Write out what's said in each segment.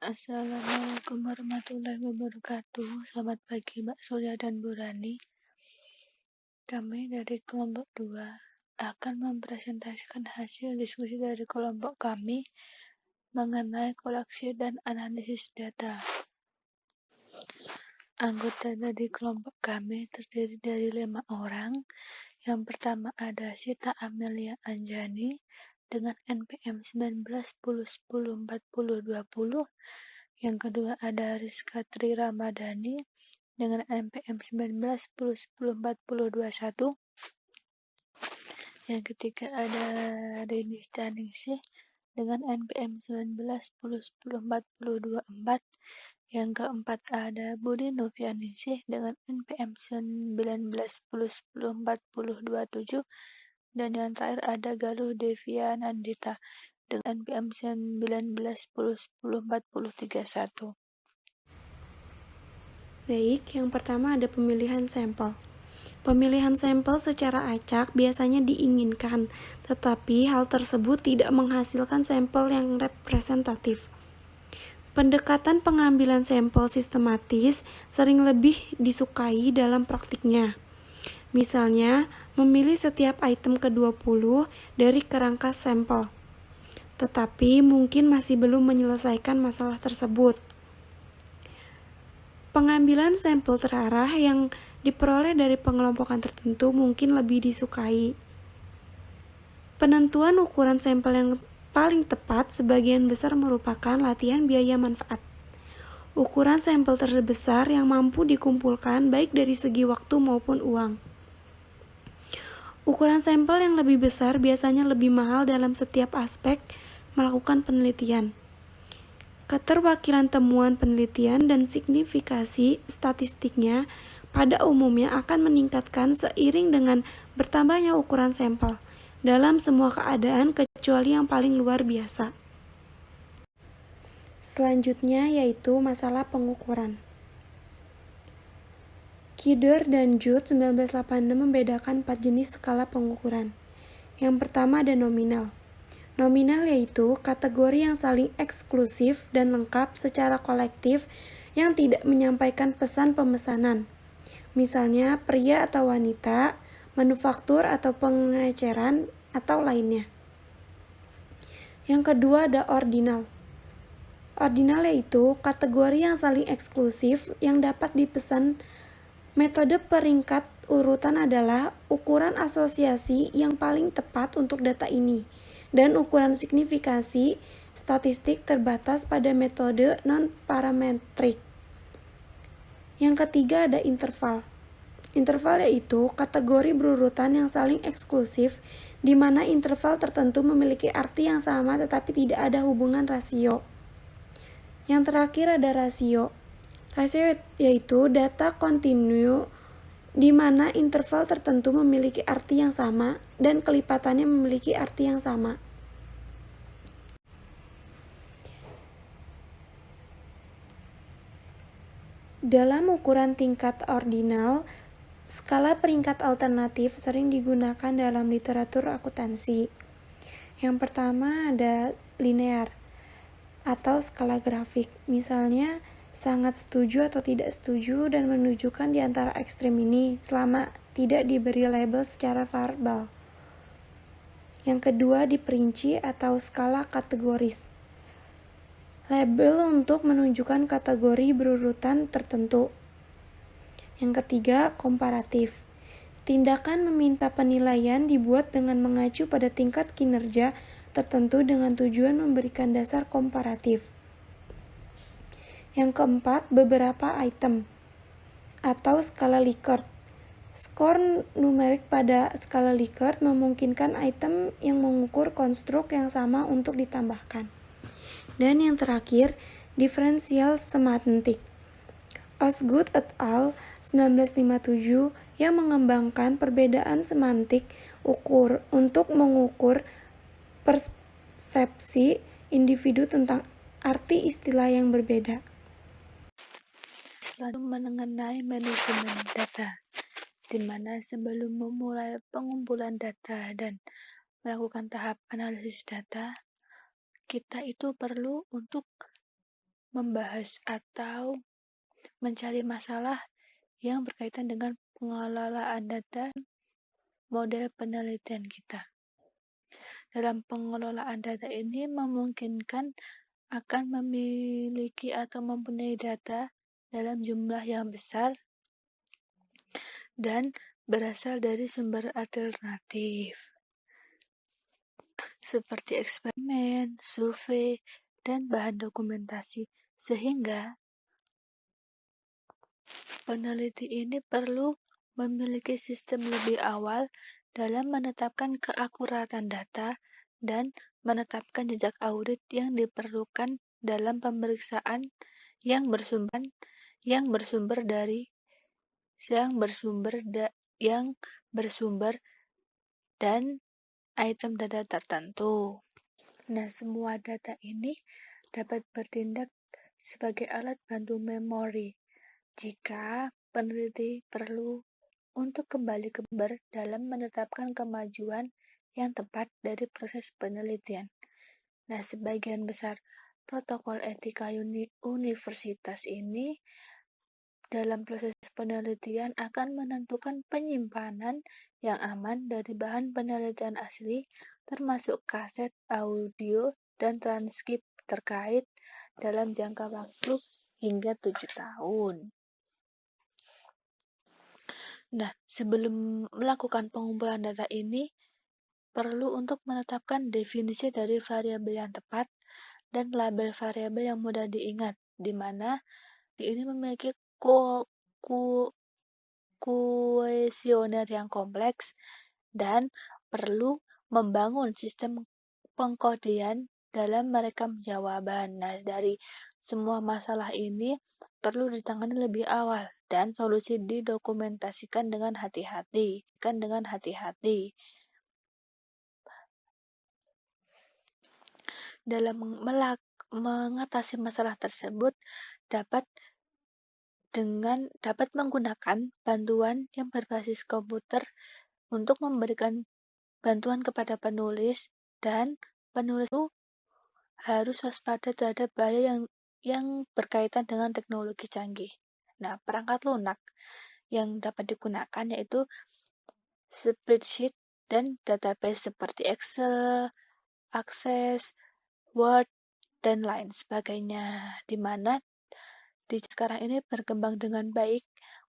Assalamualaikum warahmatullahi wabarakatuh. Selamat pagi Mbak Surya dan Bu Rani. Kami dari kelompok 2 akan mempresentasikan hasil diskusi dari kelompok kami mengenai koleksi dan analisis data. Anggota dari kelompok kami terdiri dari 5 orang. Yang pertama ada Sita Amelia Anjani dengan NPM 1910104020. Yang kedua ada Rizka Tri Ramadhani dengan NPM 1910104021. Yang ketiga ada Rini Staningsih dengan NPM 1910104024. Yang keempat ada Budi Novianingsih dengan NPM 1910104027. Dan yang terakhir ada Galuh Devianandita dengan NPM 1910104031. Baik, yang pertama ada pemilihan sampel. Pemilihan sampel secara acak biasanya diinginkan, tetapi hal tersebut tidak menghasilkan sampel yang representatif. Pendekatan pengambilan sampel sistematis sering lebih disukai dalam praktiknya. Misalnya, memilih setiap item ke-20 dari kerangka sampel, tetapi mungkin masih belum menyelesaikan masalah tersebut. Pengambilan sampel terarah yang diperoleh dari pengelompokan tertentu mungkin lebih disukai. Penentuan ukuran sampel yang paling tepat sebagian besar merupakan latihan biaya manfaat. Ukuran sampel terbesar yang mampu dikumpulkan baik dari segi waktu maupun uang. Ukuran sampel yang lebih besar biasanya lebih mahal dalam setiap aspek melakukan penelitian. Keterwakilan temuan penelitian dan signifikasi statistiknya pada umumnya akan meningkatkan seiring dengan bertambahnya ukuran sampel dalam semua keadaan kecuali yang paling luar biasa. Selanjutnya yaitu masalah pengukuran. Kidder dan Judd 1986 membedakan 4 jenis skala pengukuran. Yang pertama ada nominal. Nominal yaitu kategori yang saling eksklusif dan lengkap secara kolektif yang tidak menyampaikan pesan pemesanan. Misalnya pria atau wanita, manufaktur atau pengeceran, atau lainnya. Yang kedua ada ordinal. Ordinal yaitu kategori yang saling eksklusif yang dapat dipesan. Metode peringkat urutan adalah ukuran asosiasi yang paling tepat untuk data ini, dan ukuran signifikasi statistik terbatas pada metode non-parametrik. Yang ketiga ada interval. Interval yaitu kategori berurutan yang saling eksklusif, di mana interval tertentu memiliki arti yang sama tetapi tidak ada hubungan rasio. Yang terakhir ada rasio. Rasio yaitu data kontinu di mana interval tertentu memiliki arti yang sama dan kelipatannya memiliki arti yang sama. Dalam ukuran tingkat ordinal, skala peringkat alternatif sering digunakan dalam literatur akuntansi. Yang pertama ada linear atau skala grafik. Misalnya, sangat setuju atau tidak setuju dan menunjukkan di antara ekstrem ini selama tidak diberi label secara verbal. Yang kedua diperinci atau skala kategoris. Label untuk menunjukkan kategori berurutan tertentu. Yang ketiga komparatif. Tindakan meminta penilaian dibuat dengan mengacu pada tingkat kinerja tertentu dengan tujuan memberikan dasar komparatif. Yang keempat, beberapa item atau skala Likert. Skor numerik pada skala Likert memungkinkan item yang mengukur konstruk yang sama untuk ditambahkan. Dan yang terakhir, diferensial semantik. Osgood et al. 1957 yang mengembangkan perbedaan semantik untuk mengukur persepsi individu tentang arti istilah yang berbeda. Lalu mengenai manajemen data, di mana sebelum memulai pengumpulan data dan melakukan tahap analisis data, kita itu perlu untuk membahas atau mencari masalah yang berkaitan dengan pengelolaan data model penelitian kita. Dalam pengelolaan data ini memungkinkan akan memiliki atau mempunyai data dalam jumlah yang besar dan berasal dari sumber alternatif seperti eksperimen, survei, dan bahan dokumentasi, sehingga peneliti ini perlu memiliki sistem lebih awal dalam menetapkan keakuratan data dan menetapkan jejak audit yang diperlukan dalam pemeriksaan yang bersumber dan item data tertentu. Nah, semua data ini dapat bertindak sebagai alat bantu memori jika peneliti perlu untuk kembali ke sumber dalam menetapkan kemajuan yang tepat dari proses penelitian. Nah, sebagian besar protokol etika universitas ini dalam proses penelitian akan menentukan penyimpanan yang aman dari bahan penelitian asli, termasuk kaset, audio, dan transkrip terkait dalam jangka waktu hingga 7 tahun. Nah, sebelum melakukan pengumpulan data ini, perlu untuk menetapkan definisi dari variabel yang tepat dan label variabel yang mudah diingat, di mana ini memiliki kuesioner yang kompleks dan perlu membangun sistem pengkodean dalam merekam jawaban. Nah, dari semua masalah ini perlu ditangani lebih awal dan solusi didokumentasikan dengan hati-hati. Dalam mengatasi masalah tersebut dapat menggunakan bantuan yang berbasis komputer untuk memberikan bantuan kepada penulis, dan penulis itu harus waspada terhadap bahaya yang berkaitan dengan teknologi canggih. Nah, perangkat lunak yang dapat digunakan yaitu spreadsheet dan database seperti Excel, Access, Word, dan lain sebagainya, di mana di sekarang ini berkembang dengan baik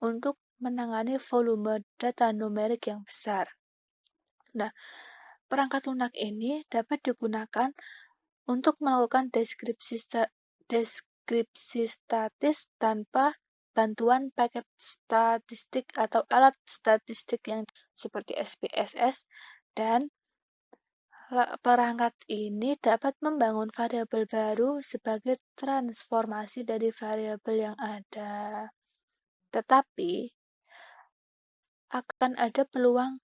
untuk menangani volume data numerik yang besar. Nah, perangkat lunak ini dapat digunakan untuk melakukan deskripsi statis tanpa bantuan paket statistik atau alat statistik yang seperti SPSS, dan perangkat ini dapat membangun variabel baru sebagai transformasi dari variabel yang ada. Tetapi akan ada peluang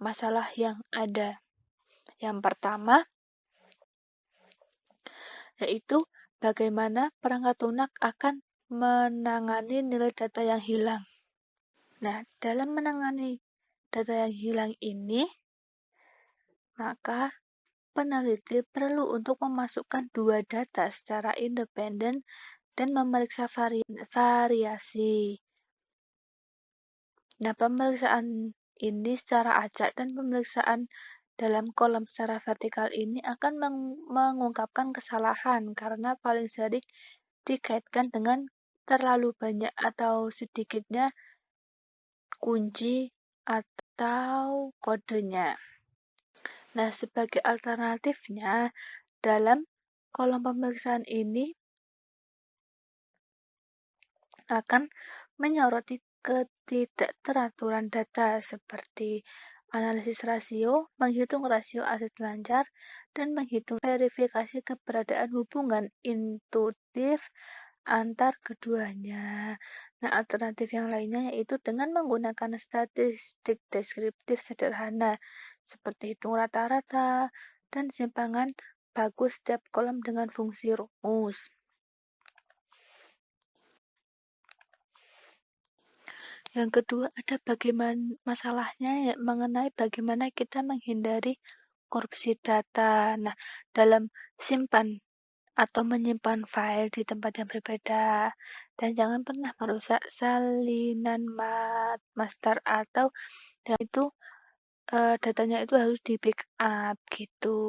masalah yang ada. Yang pertama yaitu bagaimana perangkat lunak akan menangani nilai data yang hilang. Nah, dalam menangani data yang hilang ini, maka peneliti perlu untuk memasukkan dua data secara independen dan memeriksa variasi. Nah, pemeriksaan ini secara acak dan pemeriksaan dalam kolom secara vertikal ini akan mengungkapkan kesalahan karena paling sering dikaitkan dengan terlalu banyak atau sedikitnya kunci atau kodenya. Nah, sebagai alternatifnya, dalam kolom pemeriksaan ini akan menyoroti ketidakteraturan data seperti analisis rasio, menghitung rasio aset lancar, dan menghitung verifikasi keberadaan hubungan intuitif antar keduanya. Nah, alternatif yang lainnya yaitu dengan menggunakan statistik deskriptif sederhana seperti hitung rata-rata dan simpangan bagus setiap kolom dengan fungsi rumus. Yang kedua, ada masalahnya mengenai bagaimana kita menghindari korupsi data. Nah, dalam simpan atau menyimpan file di tempat yang berbeda. Dan jangan pernah merusak salinan master atau itu datanya itu harus di backup gitu.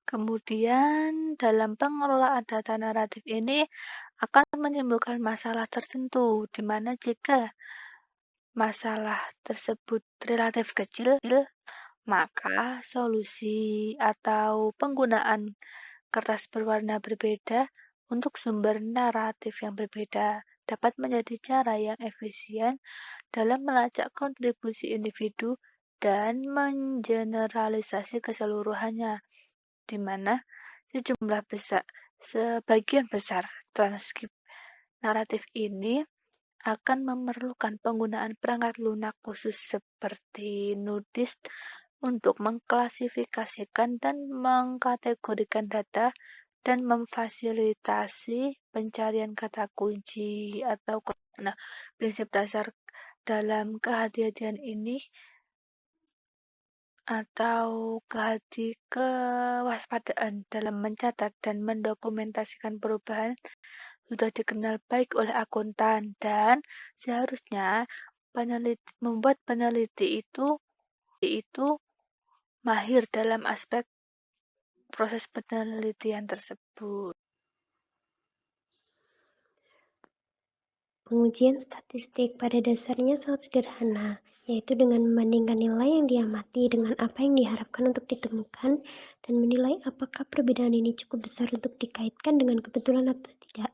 Kemudian dalam pengelolaan data naratif ini akan menimbulkan masalah tertentu, di mana jika masalah tersebut relatif kecil, maka solusi atau penggunaan kertas berwarna berbeda untuk sumber naratif yang berbeda dapat menjadi cara yang efisien dalam melacak kontribusi individu dan mengeneralisasi keseluruhannya, di mana sebagian besar transkrip naratif ini akan memerlukan penggunaan perangkat lunak khusus seperti NuDist untuk mengklasifikasikan dan mengkategorikan data dan memfasilitasi pencarian kata kunci atau prinsip dasar dalam kehati-hatian ini atau kewaspadaan dalam mencatat dan mendokumentasikan perubahan sudah dikenal baik oleh akuntan, dan seharusnya membuat peneliti itu mahir dalam aspek proses penelitian tersebut. Pengujian statistik pada dasarnya sangat sederhana, yaitu dengan membandingkan nilai yang diamati dengan apa yang diharapkan untuk ditemukan dan menilai apakah perbedaan ini cukup besar untuk dikaitkan dengan kebetulan atau tidak.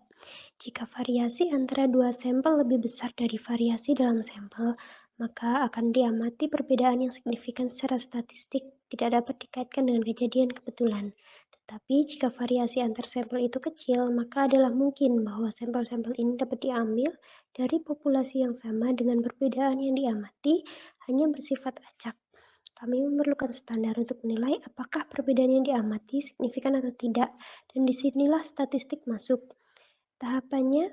Jika variasi antara dua sampel lebih besar dari variasi dalam sampel, maka akan diamati perbedaan yang signifikan secara statistik tidak dapat dikaitkan dengan kejadian kebetulan. Tetapi jika variasi antar sampel itu kecil, maka adalah mungkin bahwa sampel-sampel ini dapat diambil dari populasi yang sama dengan perbedaan yang diamati hanya bersifat acak. Kami memerlukan standar untuk menilai apakah perbedaan yang diamati signifikan atau tidak, dan disinilah statistik masuk. Tahapannya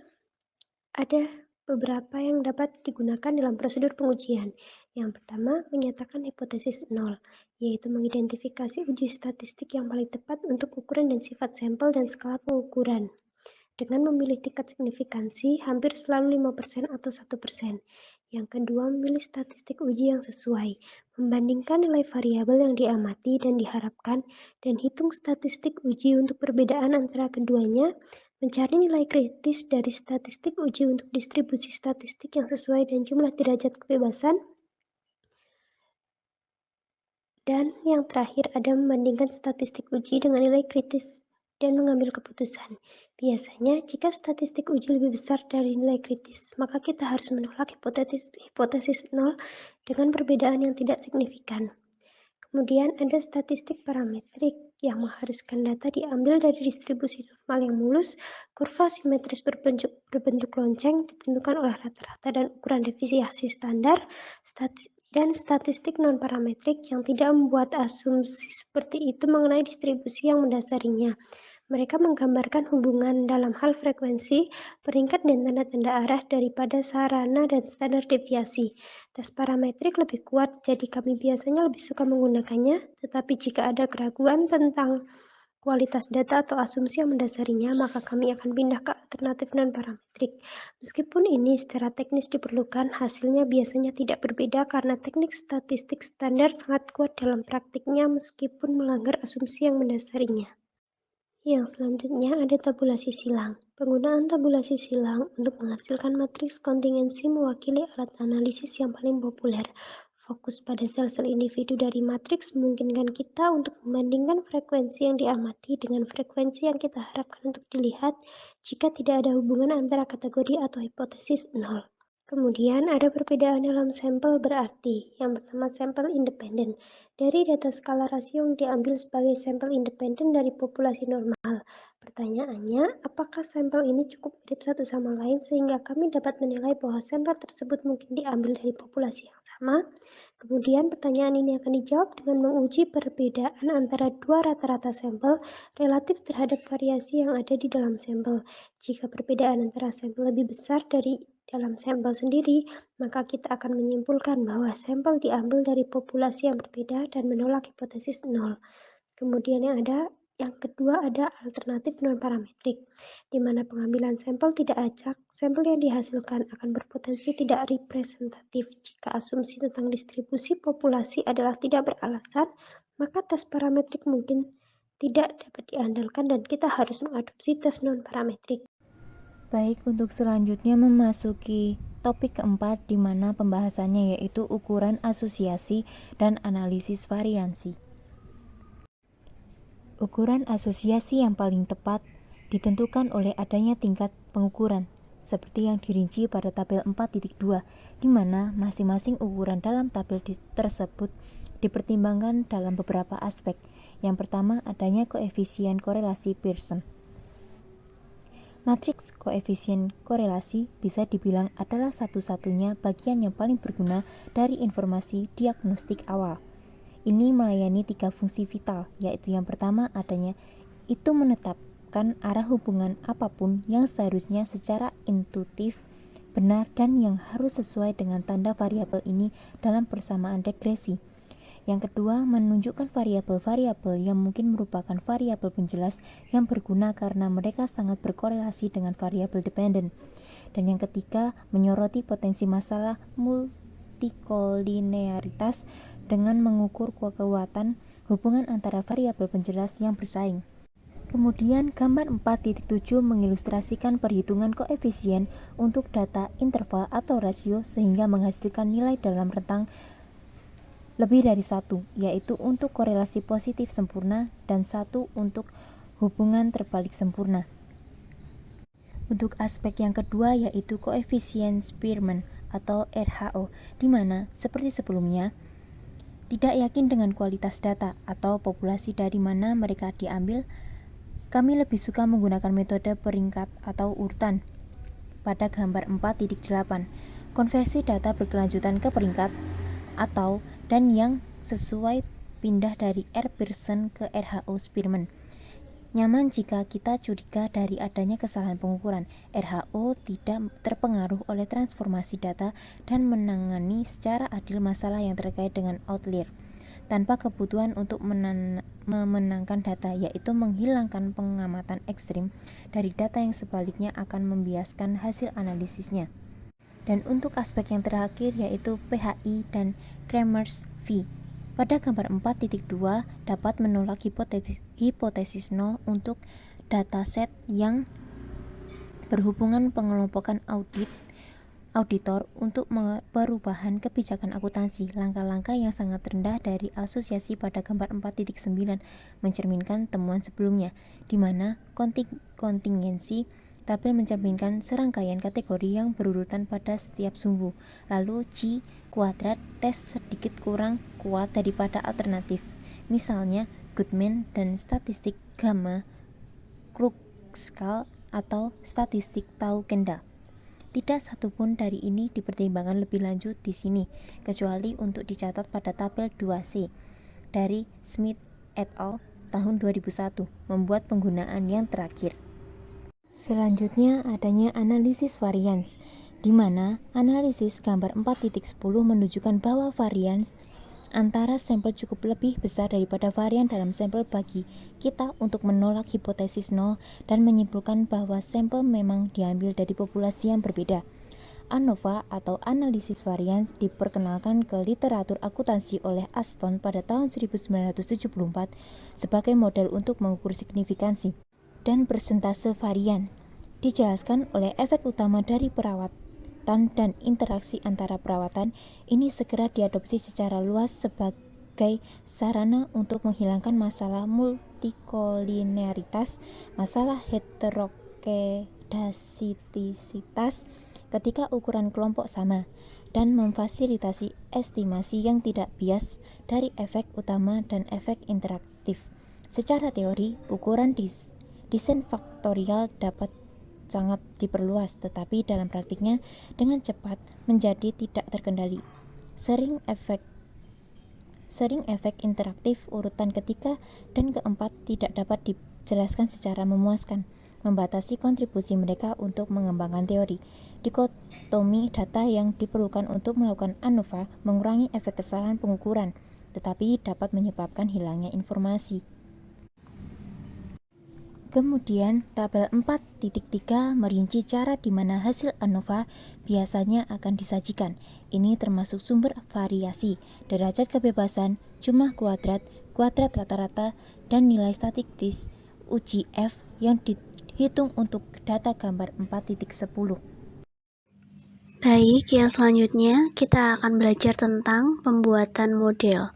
ada beberapa yang dapat digunakan dalam prosedur pengujian. Yang pertama, menyatakan hipotesis nol, yaitu mengidentifikasi uji statistik yang paling tepat untuk ukuran dan sifat sampel dan skala pengukuran. Dengan memilih tingkat signifikansi hampir selalu 5% atau 1%. Yang kedua, memilih statistik uji yang sesuai, membandingkan nilai variabel yang diamati dan diharapkan, dan hitung statistik uji untuk perbedaan antara keduanya, mencari nilai kritis dari statistik uji untuk distribusi statistik yang sesuai dan jumlah derajat kebebasan, dan yang terakhir ada membandingkan statistik uji dengan nilai kritis dan mengambil keputusan. Biasanya, jika statistik uji lebih besar dari nilai kritis, maka kita harus menolak hipotesis nol dengan perbedaan yang tidak signifikan. Kemudian ada statistik parametrik yang mengharuskan data diambil dari distribusi normal yang mulus, kurva simetris berbentuk lonceng ditentukan oleh rata-rata dan ukuran deviasi standar, dan statistik non-parametrik yang tidak membuat asumsi seperti itu mengenai distribusi yang mendasarinya. Mereka menggambarkan hubungan dalam hal frekuensi, peringkat, dan tanda-tanda arah daripada sarana dan standar deviasi. Tes parametrik lebih kuat, jadi kami biasanya lebih suka menggunakannya, tetapi jika ada keraguan tentang kualitas data atau asumsi yang mendasarinya, maka kami akan pindah ke alternatif non-parametrik. Meskipun ini secara teknis diperlukan, hasilnya biasanya tidak berbeda karena teknik statistik standar sangat kuat dalam praktiknya meskipun melanggar asumsi yang mendasarinya. Yang selanjutnya ada tabulasi silang. Penggunaan tabulasi silang untuk menghasilkan matriks kontingensi mewakili alat analisis yang paling populer. Fokus pada sel-sel individu dari matriks memungkinkan kita untuk membandingkan frekuensi yang diamati dengan frekuensi yang kita harapkan untuk dilihat jika tidak ada hubungan antara kategori atau hipotesis nol. Kemudian ada perbedaan dalam sampel berarti. Yang pertama, sampel independen. Dari data skala rasio yang diambil sebagai sampel independen dari populasi normal. Pertanyaannya, apakah sampel ini cukup mirip satu sama lain sehingga kami dapat menilai bahwa sampel tersebut mungkin diambil dari populasi yang sama? Kemudian pertanyaan ini akan dijawab dengan menguji perbedaan antara dua rata-rata sampel relatif terhadap variasi yang ada di dalam sampel. Jika perbedaan antara sampel lebih besar dari dalam sampel sendiri, maka kita akan menyimpulkan bahwa sampel diambil dari populasi yang berbeda dan menolak hipotesis nol. Kemudian yang kedua ada alternatif non-parametrik, di mana pengambilan sampel tidak acak, sampel yang dihasilkan akan berpotensi tidak representatif. Jika asumsi tentang distribusi populasi adalah tidak beralasan, maka tes parametrik mungkin tidak dapat diandalkan dan kita harus mengadopsi tes non-parametrik. Baik, untuk selanjutnya memasuki topik keempat di mana pembahasannya yaitu ukuran asosiasi dan analisis variansi. Ukuran asosiasi yang paling tepat ditentukan oleh adanya tingkat pengukuran, seperti yang dirinci pada tabel 4.2, di mana masing-masing ukuran dalam tabel tersebut dipertimbangkan dalam beberapa aspek. Yang pertama, adanya koefisien korelasi Pearson. Matriks koefisien korelasi bisa dibilang adalah satu-satunya bagian yang paling berguna dari informasi diagnostik awal. Ini melayani 3 fungsi vital, yaitu yang pertama adanya itu menetapkan arah hubungan apapun yang seharusnya secara intuitif benar dan yang harus sesuai dengan tanda variabel ini dalam persamaan regresi. Yang kedua, menunjukkan variabel-variabel yang mungkin merupakan variabel penjelas yang berguna karena mereka sangat berkorelasi dengan variabel dependen. Dan yang ketiga, menyoroti potensi masalah multikolinearitas dengan mengukur kekuatan hubungan antara variabel penjelas yang bersaing. Kemudian, gambar 4.7 mengilustrasikan perhitungan koefisien untuk data interval atau rasio sehingga menghasilkan nilai dalam rentang lebih dari 1, yaitu untuk korelasi positif sempurna dan 1 untuk hubungan terbalik sempurna. Untuk aspek yang kedua yaitu koefisien Spearman atau RHO, di mana seperti sebelumnya tidak yakin dengan kualitas data atau populasi dari mana mereka diambil, kami lebih suka menggunakan metode peringkat atau urutan. Pada gambar 4.8, konversi data berkelanjutan ke peringkat atau dan yang sesuai pindah dari R Pearson ke RHO Spearman. Nyaman jika kita curiga dari adanya kesalahan pengukuran. RHO tidak terpengaruh oleh transformasi data dan menangani secara adil masalah yang terkait dengan outlier tanpa kebutuhan untuk memenangkan data, yaitu menghilangkan pengamatan ekstrim dari data yang sebaliknya akan membiaskan hasil analisisnya. Dan untuk aspek yang terakhir yaitu PHI dan Kramers V. Pada gambar 4.2 dapat menolak hipotesis nol untuk dataset yang berhubungan pengelompokan auditor untuk perubahan kebijakan akuntansi. Langkah-langkah yang sangat rendah dari asosiasi pada gambar 4.9 mencerminkan temuan sebelumnya, di mana kontingensi tabel mencerminkan serangkaian kategori yang berurutan pada setiap sumbu. Lalu G kuadrat tes sedikit kurang kuat daripada alternatif. Misalnya Goodman dan statistik gamma Klukskal atau statistik Tau Kendall. Tidak satupun dari ini dipertimbangkan lebih lanjut di sini, kecuali untuk dicatat pada tabel 2C dari Smith et al. Tahun 2001, membuat penggunaan yang terakhir. Selanjutnya adanya analisis varians, di mana analisis gambar 4.10 menunjukkan bahwa varians antara sampel cukup lebih besar daripada varian dalam sampel bagi kita untuk menolak hipotesis nol dan menyimpulkan bahwa sampel memang diambil dari populasi yang berbeda. ANOVA atau analisis varians diperkenalkan ke literatur akuntansi oleh Aston pada tahun 1974 sebagai model untuk mengukur signifikansi dan persentase varian. Dijelaskan oleh efek utama dari perawatan dan interaksi antara perawatan ini segera diadopsi secara luas sebagai sarana untuk menghilangkan masalah multikolinearitas, masalah heterokedasitisitas ketika ukuran kelompok sama, dan memfasilitasi estimasi yang tidak bias dari efek utama dan efek interaktif. Secara teori, ukuran desain faktorial dapat sangat diperluas, tetapi dalam praktiknya dengan cepat menjadi tidak terkendali. Sering efek interaktif urutan ketiga dan keempat tidak dapat dijelaskan secara memuaskan. membatasi kontribusi mereka untuk mengembangkan teori. Dikotomi data yang diperlukan untuk melakukan ANOVA mengurangi efek kesalahan pengukuran, tetapi dapat menyebabkan hilangnya informasi. Kemudian, tabel 4.3 merinci cara di mana hasil ANOVA biasanya akan disajikan. Ini termasuk sumber variasi, derajat kebebasan, jumlah kuadrat rata-rata, dan nilai statistik uji F yang dihitung untuk data gambar 4.10. Baik, yang selanjutnya kita akan belajar tentang pembuatan model.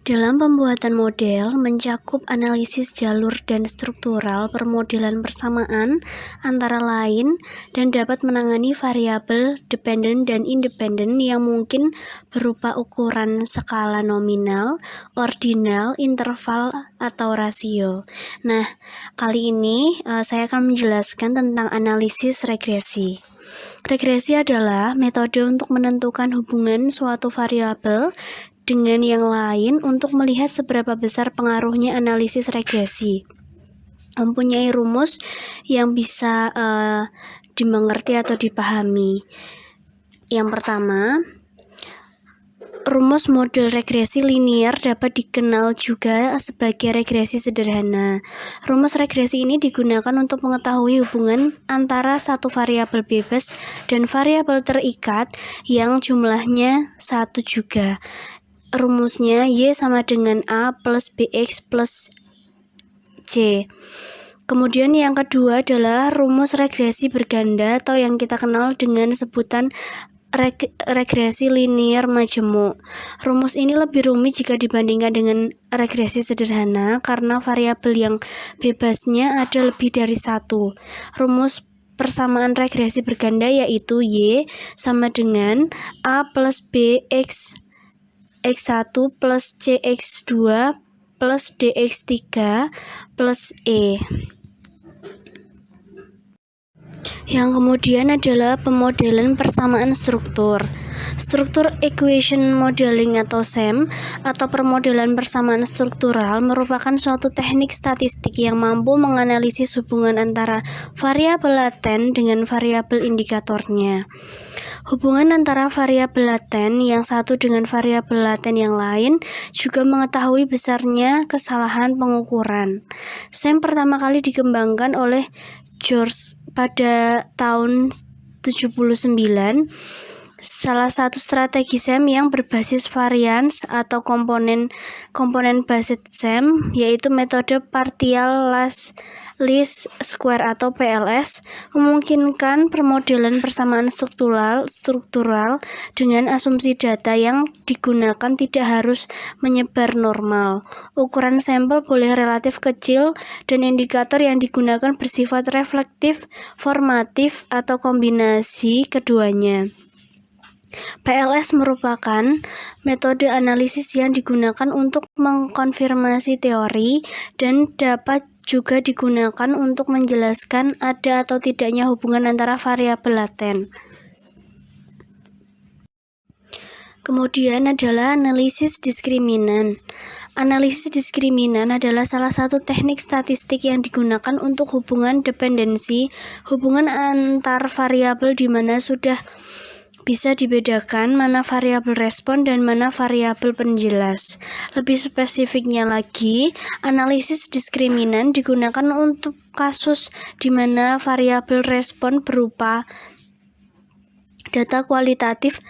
Dalam pembuatan model mencakup analisis jalur dan struktural permodelan persamaan antara lain dan dapat menangani variabel dependen dan independen yang mungkin berupa ukuran skala nominal, ordinal, interval, atau rasio. Nah, kali ini saya akan menjelaskan tentang analisis regresi. Regresi adalah metode untuk menentukan hubungan suatu variabel dengan yang lain untuk melihat seberapa besar pengaruhnya analisis regresi. Mempunyai rumus yang bisa dimengerti atau dipahami. Yang pertama, rumus model regresi linier dapat dikenal juga sebagai regresi sederhana. Rumus regresi ini digunakan untuk mengetahui hubungan antara satu variabel bebas dan variabel terikat yang jumlahnya satu juga. Rumusnya Y sama dengan A plus BX plus C. Kemudian yang kedua adalah rumus regresi berganda atau yang kita kenal dengan sebutan regresi linier majemuk. Rumus ini lebih rumit jika dibandingkan dengan regresi sederhana karena variabel yang bebasnya ada lebih dari satu. Rumus persamaan regresi berganda yaitu Y sama dengan A plus BX X1 plus CX2 plus DX3 plus E. Yang kemudian adalah pemodelan persamaan struktur. Struktur Equation Modeling atau SEM atau permodelan persamaan struktural merupakan suatu teknik statistik yang mampu menganalisis hubungan antara variabel laten dengan variabel indikatornya. Hubungan antara variabel laten yang satu dengan variabel laten yang lain juga mengetahui besarnya kesalahan pengukuran. SEM pertama kali dikembangkan oleh George pada tahun 79. Salah satu strategi SEM yang berbasis varians atau komponen based SEM yaitu metode partial least square atau PLS memungkinkan permodelan persamaan struktural dengan asumsi data yang digunakan tidak harus menyebar normal. Ukuran sampel boleh relatif kecil dan indikator yang digunakan bersifat reflektif, formatif, atau kombinasi keduanya. PLS merupakan metode analisis yang digunakan untuk mengkonfirmasi teori dan dapat juga digunakan untuk menjelaskan ada atau tidaknya hubungan antara variabel laten. Kemudian adalah analisis diskriminan. Analisis diskriminan adalah salah satu teknik statistik yang digunakan untuk hubungan dependensi, hubungan antar variabel di mana sudah bisa dibedakan mana variabel respon dan mana variabel penjelas. Lebih spesifiknya lagi, analisis diskriminan digunakan untuk kasus di mana variabel respon berupa data kualitatif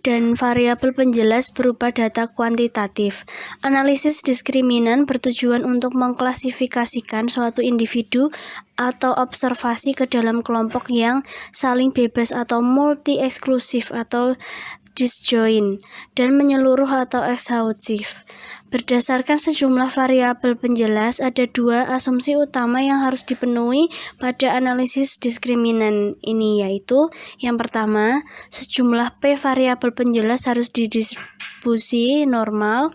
dan variabel penjelas berupa data kuantitatif. Analisis diskriminan bertujuan untuk mengklasifikasikan suatu individu atau observasi ke dalam kelompok yang saling bebas atau multi-eksklusif atau disjoint dan menyeluruh atau ekshaustif. Berdasarkan sejumlah variabel penjelas, ada dua asumsi utama yang harus dipenuhi pada analisis diskriminan ini, yaitu yang pertama, sejumlah P variabel penjelas harus didistribusi normal.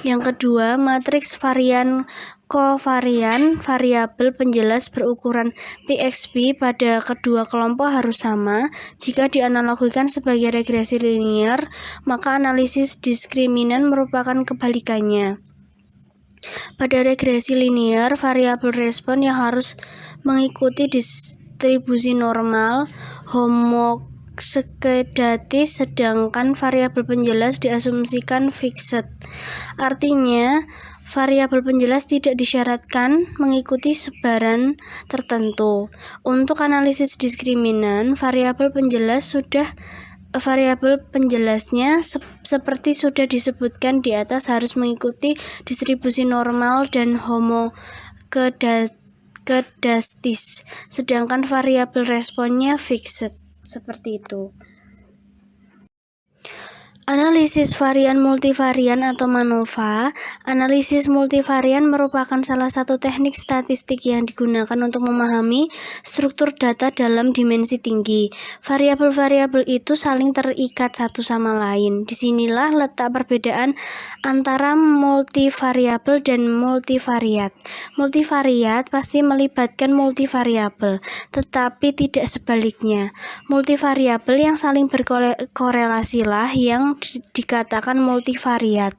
Yang kedua, matriks varian kovarian variabel penjelas berukuran PXP pada kedua kelompok harus sama. Jika dianalogikan sebagai regresi linier, maka analisis diskriminan merupakan kebalikannya. Pada regresi linear, variabel respon yang harus mengikuti distribusi normal homoskedatis, sedangkan variabel penjelas diasumsikan fixed. Artinya, variabel penjelas tidak disyaratkan mengikuti sebaran tertentu. Untuk analisis diskriminan, variabel penjelasnya seperti sudah disebutkan di atas harus mengikuti distribusi normal dan homoskedatis, sedangkan variabel responnya fixed. Seperti itu. Analisis varian multivarian atau MANOVA. Analisis multivarian merupakan salah satu teknik statistik yang digunakan untuk memahami struktur data dalam dimensi tinggi. Variabel-variabel itu saling terikat satu sama lain. Disinilah letak perbedaan antara multivariabel dan multivariat. Multivariat pasti melibatkan multivariabel, tetapi tidak sebaliknya. Multivariabel yang saling berkorelasilah yang dikatakan multivariat.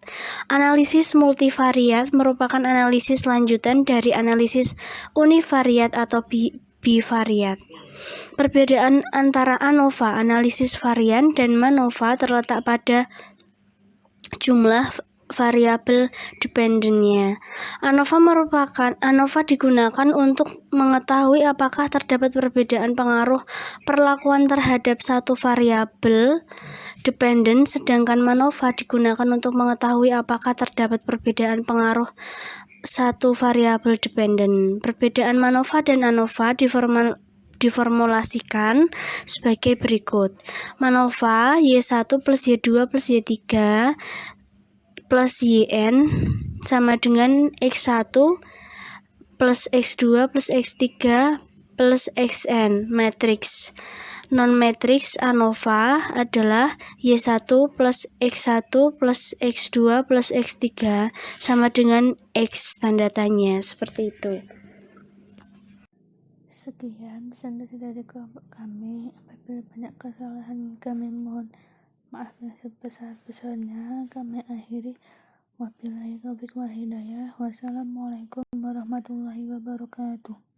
Analisis multivariat merupakan analisis lanjutan dari analisis univariat atau bivariat. Perbedaan antara ANOVA, analisis varian, dan MANOVA terletak pada jumlah variabel dependennya. ANOVA digunakan untuk mengetahui apakah terdapat perbedaan pengaruh perlakuan terhadap satu variabel dependen, sedangkan MANOVA digunakan untuk mengetahui apakah terdapat perbedaan pengaruh satu variabel dependen. Perbedaan MANOVA dan ANOVA diformulasikan sebagai berikut. MANOVA Y1 plus Y2 plus Y3 plus YN sama dengan X1 plus X2 plus X3 plus XN. Matriks non-matriks ANOVA adalah Y1 plus X1 plus X2 plus X3 sama dengan X tanda tanya. Seperti itu. Sekian presentasi dari kelompok kami. Apabila banyak kesalahan, kami mohon maaf yang sebesar-besarnya. Kami akhiri. Wabillahi taufiq wal hidayah. Wassalamualaikum warahmatullahi wabarakatuh.